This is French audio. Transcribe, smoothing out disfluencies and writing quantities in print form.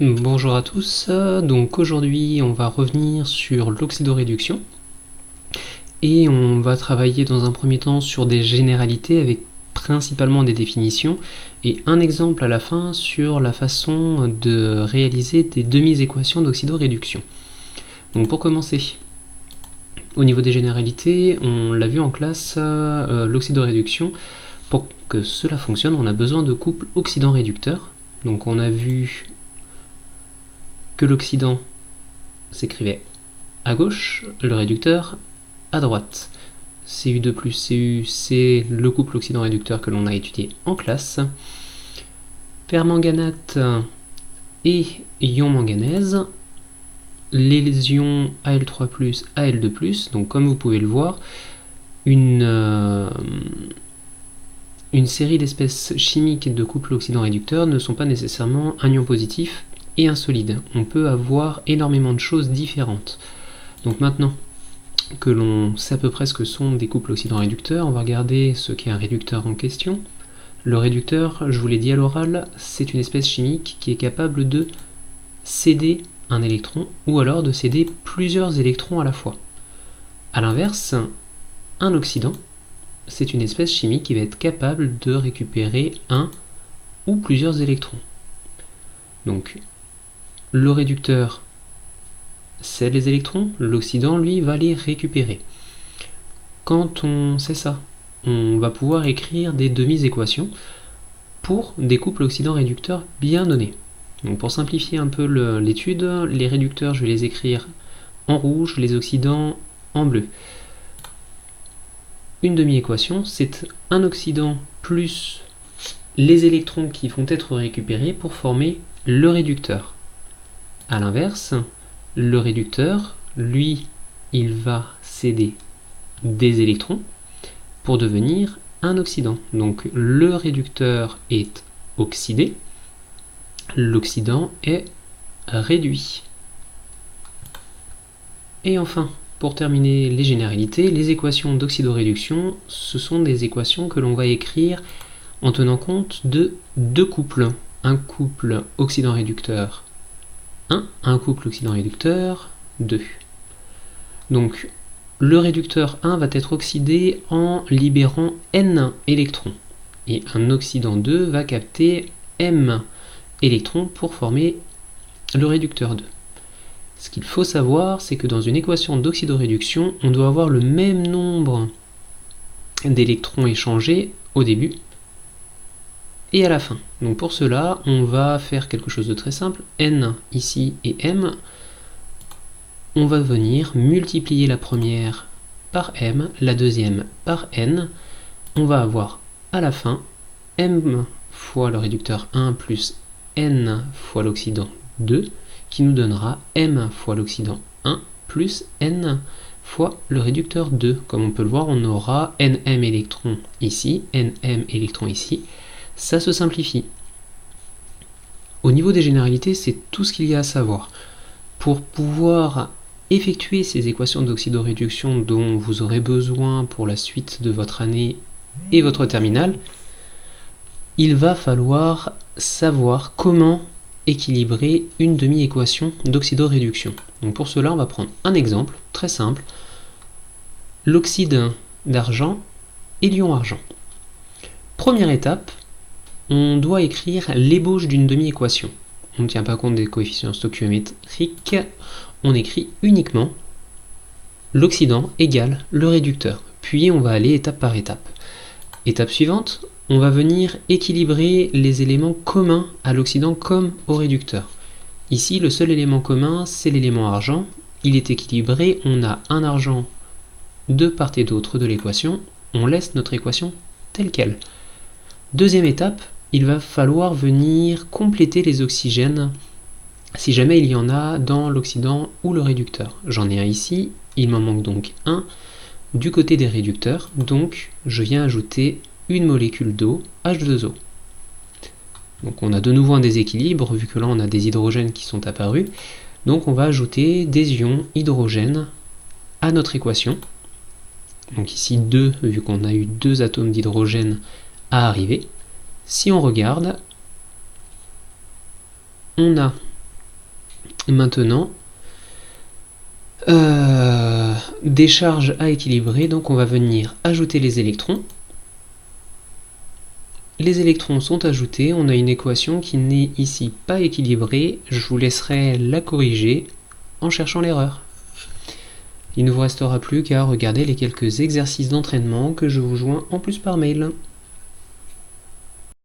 Bonjour à tous, donc aujourd'hui on va revenir sur l'oxydoréduction et on va travailler dans un premier temps sur des généralités avec principalement des définitions et un exemple à la fin sur la façon de réaliser des demi-équations d'oxydoréduction. Donc pour commencer, au niveau des généralités, on l'a vu en classe, l'oxydoréduction, pour que cela fonctionne on a besoin de couples oxydant-réducteur. Donc on a vu que l'oxydant s'écrivait à gauche, le réducteur à droite. Cu2 plus Cu, c'est le couple oxydant-réducteur que l'on a étudié en classe. Permanganate et ion manganèse, les ions Al3+, Al2+, donc comme vous pouvez le voir, une série d'espèces chimiques de couple oxydant-réducteur ne sont pas nécessairement un ion positif et un solide. On peut avoir énormément de choses différentes. Donc maintenant que l'on sait à peu près ce que sont des couples oxydant-réducteurs, on va regarder ce qu'est un réducteur en question. Le réducteur, je vous l'ai dit à l'oral, c'est une espèce chimique qui est capable de céder un électron ou alors de céder plusieurs électrons à la fois. A l'inverse, un oxydant, c'est une espèce chimique qui va être capable de récupérer un ou plusieurs électrons. Donc, le réducteur cède les électrons, l'oxydant, lui, va les récupérer. Quand on sait ça, on va pouvoir écrire des demi-équations pour des couples oxydant-réducteurs bien donnés. Donc pour simplifier un peu l'étude, les réducteurs, je vais les écrire en rouge, les oxydants en bleu. Une demi-équation, c'est un oxydant plus les électrons qui vont être récupérés pour former le réducteur. A l'inverse, le réducteur, lui, il va céder des électrons pour devenir un oxydant. Donc le réducteur est oxydé, l'oxydant est réduit. Et enfin, pour terminer les généralités, les équations d'oxydoréduction, ce sont des équations que l'on va écrire en tenant compte de deux couples. Un couple oxydant-réducteur 1, un couple oxydant-réducteur 2. Donc le réducteur 1 va être oxydé en libérant N électrons. Et un oxydant 2 va capter M électrons pour former le réducteur 2. Ce qu'il faut savoir, c'est que dans une équation d'oxydoréduction, on doit avoir le même nombre d'électrons échangés au début et à la fin. Donc pour cela, on va faire quelque chose de très simple. N ici et M, on va venir multiplier la première par M, la deuxième par N. On va avoir à la fin M fois le réducteur 1 plus N fois l'oxydant 2, qui nous donnera M fois l'oxydant 1 plus N fois le réducteur 2. Comme on peut le voir, on aura NM électrons ici, NM électrons ici. Ça se simplifie. Au niveau des généralités, c'est tout ce qu'il y a à savoir. Pour pouvoir effectuer ces équations d'oxydoréduction dont vous aurez besoin pour la suite de votre année et votre terminale, il va falloir savoir comment équilibrer une demi-équation d'oxydoréduction. Donc pour cela, on va prendre un exemple très simple, l'oxyde d'argent et l'ion argent. Première étape, on doit écrire l'ébauche d'une demi-équation. On ne tient pas compte des coefficients stoichiométriques, on écrit uniquement l'oxydant égale le réducteur. Puis on va aller étape par étape. Étape suivante, on va venir équilibrer les éléments communs à l'oxydant comme au réducteur. Ici, le seul élément commun, c'est l'élément argent. Il est équilibré, on a un argent de part et d'autre de l'équation. On laisse notre équation telle qu'elle. Deuxième étape, il va falloir venir compléter les oxygènes si jamais il y en a dans l'oxydant ou le réducteur. J'en ai un ici, il m'en manque donc un du côté des réducteurs, donc je viens ajouter une molécule d'eau, H2O. Donc on a de nouveau un déséquilibre, vu que là on a des hydrogènes qui sont apparus, donc on va ajouter des ions hydrogène à notre équation. Donc ici 2, vu qu'on a eu 2 atomes d'hydrogène à arriver. Si on regarde, on a Maintenant, des charges à équilibrer, donc on va venir ajouter les électrons. Les électrons sont ajoutés, on a une équation qui n'est ici pas équilibrée, je vous laisserai la corriger en cherchant l'erreur. Il ne vous restera plus qu'à regarder les quelques exercices d'entraînement que je vous joins en plus par mail.